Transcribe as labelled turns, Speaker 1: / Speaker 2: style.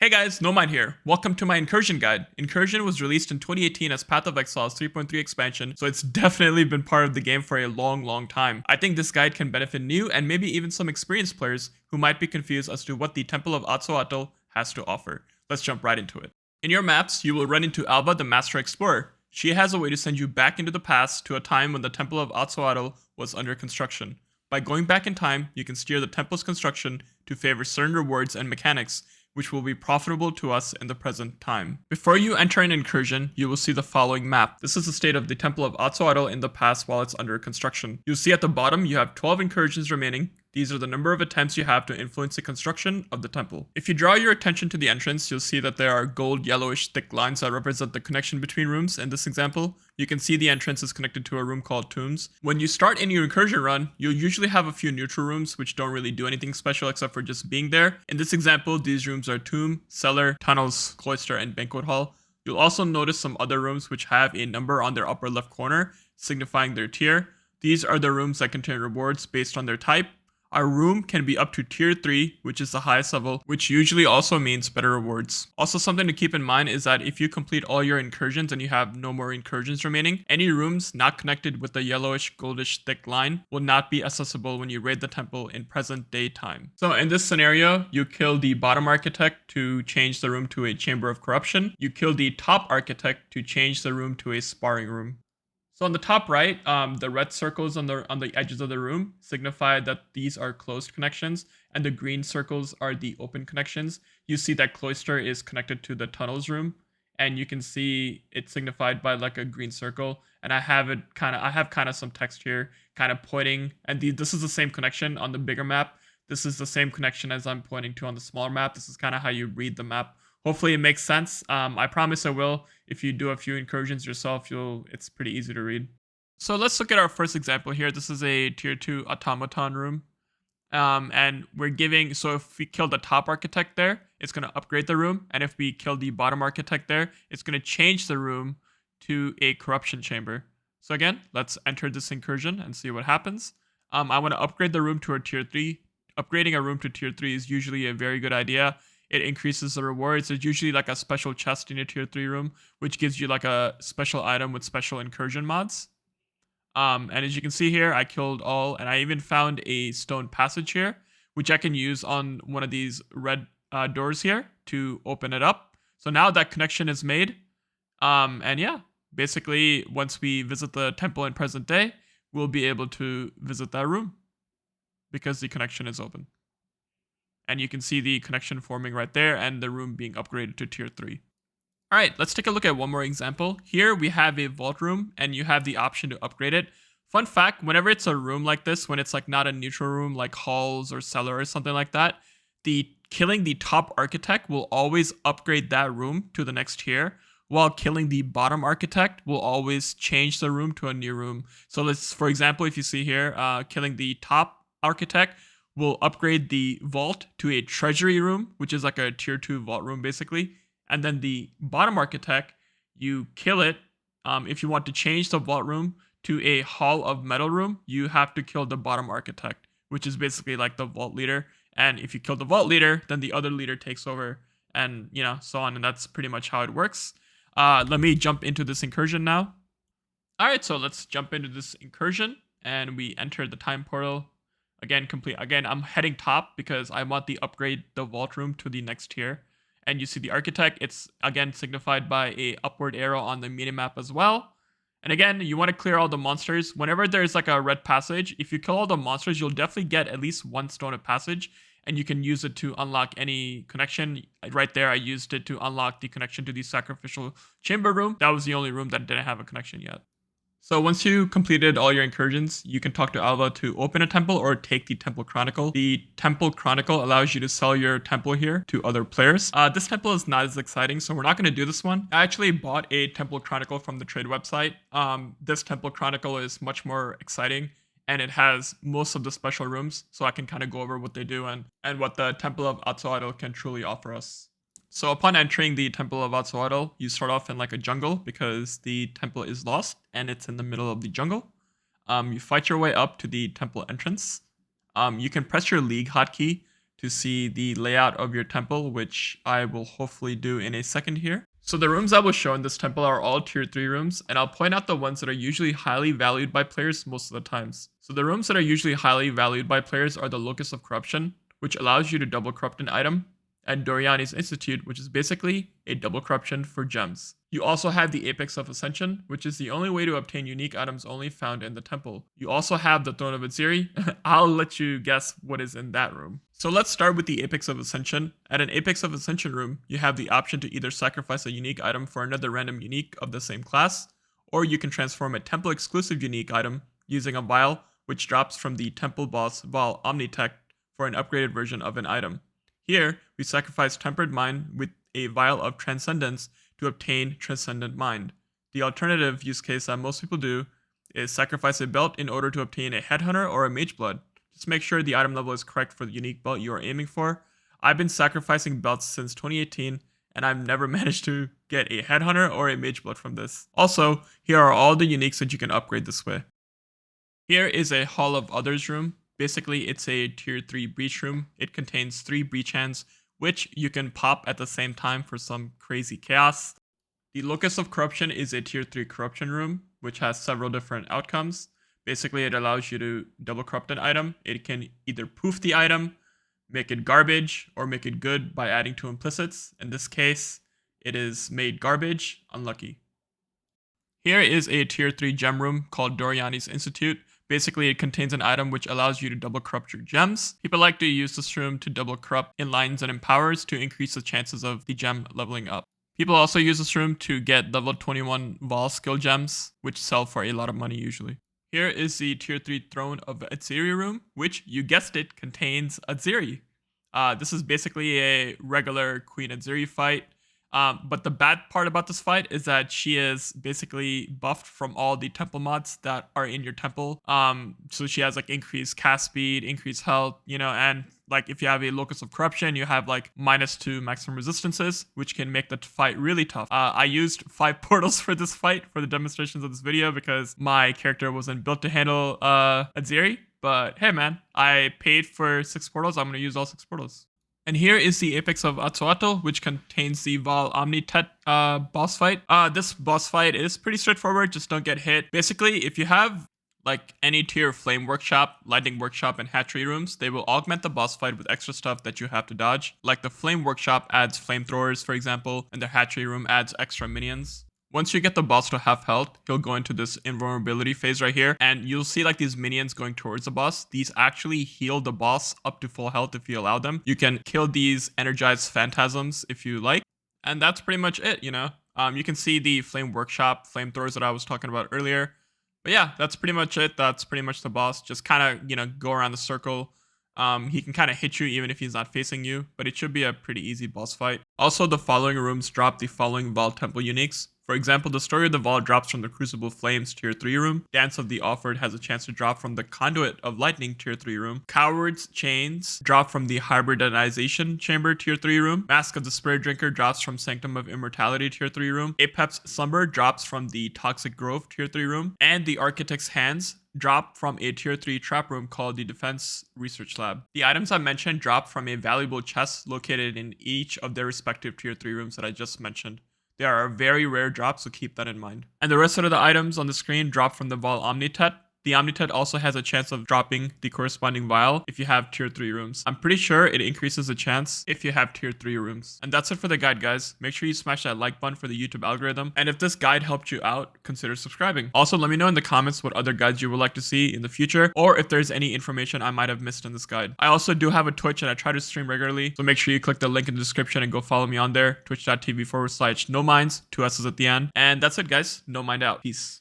Speaker 1: Hey guys, Nomine here. Welcome to my Incursion guide. Incursion was released in 2018 as pathofExile's 3.3 expansion, so it's definitely been part of the game for a long time. I think this guide can benefit new and maybe even some experienced players who might be confused as to what the Temple of Atzoatl has to offer. Let's jump right into it. In your maps, you will run into Alva, the Master Explorer. She has a way to send you back into the past to a time when the Temple of Atzoatl was under construction. By going back in time, you can steer the temple's construction to favor certain rewards and mechanics, which will be profitable to us in the present time. Before you enter an incursion, you will see the following map. This is the state of the Temple of Atzoatl in the past while it's under construction. You'll see at the bottom you have 12 incursions remaining. These are the number of attempts you have to influence the construction of the temple. If you draw your attention to the entrance, you'll see that there are gold yellowish thick lines that represent the connection between rooms. In this example, you can see the entrance is connected to a room called Tombs. When you start in your incursion run, you'll usually have a few neutral rooms which don't really do anything special except for just being there. In this example, these rooms are Tomb, Cellar, Tunnels, Cloister, and Banquet Hall. You'll also notice some other rooms which have a number on their upper left corner, signifying their tier. These are the rooms that contain rewards based on their type. Our room can be up to tier 3, which is the highest level, which usually also means better rewards. Also, something to keep in mind is that if you complete all your incursions and you have no more incursions remaining, any rooms not connected with the yellowish goldish thick line will not be accessible when you raid the temple in present day time. So in this scenario, you kill the bottom architect to change the room to a chamber of corruption. You kill the top architect to change the room to a sparring room. So on the top right, the red circles on the edges of the room signify that these are closed connections, and the green circles are the open connections. You see that Cloister is connected to the tunnels room, and you can see it signified by like a green circle. And I have kind of some text here, kind of pointing. And this is the same connection on the bigger map. This is the same connection as I'm pointing to on the smaller map. This is kind of how you read the map. Hopefully it makes sense. I promise I will. If you do a few incursions yourself, it's pretty easy to read. So let's look at our first example here. This is a tier 2 automaton room. And so if we kill the top architect there, it's going to upgrade the room. And if we kill the bottom architect there, it's going to change the room to a corruption chamber. So again, let's enter this incursion and see what happens. I want to upgrade the room to a tier 3. Upgrading a room to tier 3 is usually a very good idea. It increases the rewards. There's usually like a special chest in your tier 3 room, which gives you like a special item with special incursion mods. And as you can see here, I killed all, and I even found a stone passage here, which I can use on one of these red doors here to open it up. So now that connection is made. And yeah, basically once we visit the temple in present day, we'll be able to visit that room because the connection is open. And you can see the connection forming right there and the room being upgraded to tier 3. All right, let's take a look at one more example. Here we have a vault room and you have the option to upgrade it. Fun fact, whenever it's a room like this, when it's like not a neutral room like halls or cellar or something like that, killing the top architect will always upgrade that room to the next tier, while killing the bottom architect will always change the room to a new room. So for example, if you see here, killing the top architect will upgrade the vault to a treasury room, which is like a tier 2 vault room basically. And then the bottom architect, you kill it. If you want to change the vault room to a hall of metal room, you have to kill the bottom architect, which is basically like the vault leader. And if you kill the vault leader, then the other leader takes over, and so on. And that's pretty much how it works. Let me jump into this incursion now. All right, so let's jump into this incursion and we enter the time portal. Again, I'm heading top because I want the vault room to the next tier. And you see the architect, it's again signified by a upward arrow on the minimap as well. And again, you want to clear all the monsters. Whenever there's like a red passage, if you kill all the monsters, you'll definitely get at least one stone of passage. And you can use it to unlock any connection. Right there, I used it to unlock the connection to the sacrificial chamber room. That was the only room that didn't have a connection yet. So once you completed all your incursions, you can talk to Alva to open a temple or take the Temple Chronicle. The Temple Chronicle allows you to sell your temple here to other players. This temple is not as exciting, so we're not going to do this one. I actually bought a Temple Chronicle from the trade website. This Temple Chronicle is much more exciting, and it has most of the special rooms, so I can kind of go over what they do and what the Temple of Atzoatl can truly offer us. So upon entering the Temple of Atzoatl, you start off in like a jungle because the temple is lost and it's in the middle of the jungle. You fight your way up to the temple entrance. You can press your League hotkey to see the layout of your temple, which I will hopefully do in a second here. So the rooms I will show in this temple are all tier 3 rooms, and I'll point out the ones that are usually highly valued by players most of the times. So the rooms that are usually highly valued by players are the Locus of Corruption, which allows you to double corrupt an item, and Doriani's Institute, which is basically a double corruption for gems. You also have the Apex of Ascension, which is the only way to obtain unique items only found in the temple. You also have the Throne of Aziri. I'll let you guess what is in that room. So let's start with the Apex of Ascension. At an Apex of Ascension room, you have the option to either sacrifice a unique item for another random unique of the same class, or you can transform a temple exclusive unique item using a vial, which drops from the temple boss Vial Omnitech for an upgraded version of an item. Here, we sacrifice Tempered Mind with a Vial of Transcendence to obtain Transcendent Mind. The alternative use case that most people do is sacrifice a belt in order to obtain a Headhunter or a Mage Blood. Just make sure the item level is correct for the unique belt you are aiming for. I've been sacrificing belts since 2018, and I've never managed to get a Headhunter or a Mage Blood from this. Also, here are all the uniques that you can upgrade this way. Here is a Hall of Others room. Basically, it's a tier 3 breach room. It contains 3 breach hands, which you can pop at the same time for some crazy chaos. The Locus of Corruption is a tier 3 corruption room, which has several different outcomes. Basically, it allows you to double corrupt an item. It can either poof the item, make it garbage, or make it good by adding 2 implicits. In this case, it is made garbage, unlucky. Here is a tier 3 gem room called Doriani's Institute. Basically, it contains an item which allows you to double corrupt your gems. People like to use this room to double corrupt inlines and empowers to increase the chances of the gem leveling up. People also use this room to get level 21 Vol skill gems, which sell for a lot of money usually. Here is the tier 3 Throne of Aziri room, which, you guessed it, contains Aziri. This is basically a regular Queen Aziri fight. But the bad part about this fight is that she is basically buffed from all the temple mods that are in your temple. So she has like increased cast speed, increased health, and like if you have a Locus of Corruption, you have like -2 maximum resistances, which can make the fight really tough. I used 5 portals for this fight for the demonstrations of this video because my character wasn't built to handle Aziri. But hey man, I paid for 6 portals. I'm going to use all 6 portals. And here is the Apex of Atsuato, which contains the Vial Omnitet boss fight. This boss fight is pretty straightforward, just don't get hit. Basically, if you have like any tier Flame Workshop, Lightning Workshop, and Hatchery rooms, they will augment the boss fight with extra stuff that you have to dodge. Like the Flame Workshop adds flamethrowers, for example, and the Hatchery room adds extra minions. Once you get the boss to half health, he'll go into this invulnerability phase right here, and you'll see like these minions going towards the boss. These actually heal the boss up to full health if you allow them. You can kill these energized phantasms if you like, and that's pretty much it, You can see the Flame Workshop flamethrowers that I was talking about earlier. But yeah, that's pretty much it. That's pretty much the boss. Just kind of, go around the circle. He can kind of hit you even if he's not facing you, but it should be a pretty easy boss fight. Also, the following rooms drop the following Vaal Temple uniques. For example, the Story of the Vaal drops from the Crucible Flames tier 3 room. Dance of the Offered has a chance to drop from the Conduit of Lightning tier 3 room. Coward's Chains drop from the Hybridization Chamber tier 3 room. Mask of the Spirit Drinker drops from Sanctum of Immortality tier 3 room. Apep's Slumber drops from the Toxic Grove tier 3 room. And the Architect's Hands drop from a tier 3 trap room called the Defense Research Lab. The items I mentioned drop from a valuable chest located in each of their respective tier 3 rooms that I just mentioned. They are very rare drops, so keep that in mind. And the rest of the items on the screen drop from the Vial Omnitet. The Omnitet also has a chance of dropping the corresponding vial if you have tier 3 rooms. I'm pretty sure it increases the chance if you have tier 3 rooms. And that's it for the guide, guys. Make sure you smash that like button for the YouTube algorithm. And if this guide helped you out, consider subscribing. Also, let me know in the comments what other guides you would like to see in the future, or if there's any information I might have missed in this guide. I also do have a Twitch and I try to stream regularly, so make sure you click the link in the description and go follow me on there, twitch.tv/nominds, 2 S's at the end. And that's it, guys. No Mind out. Peace.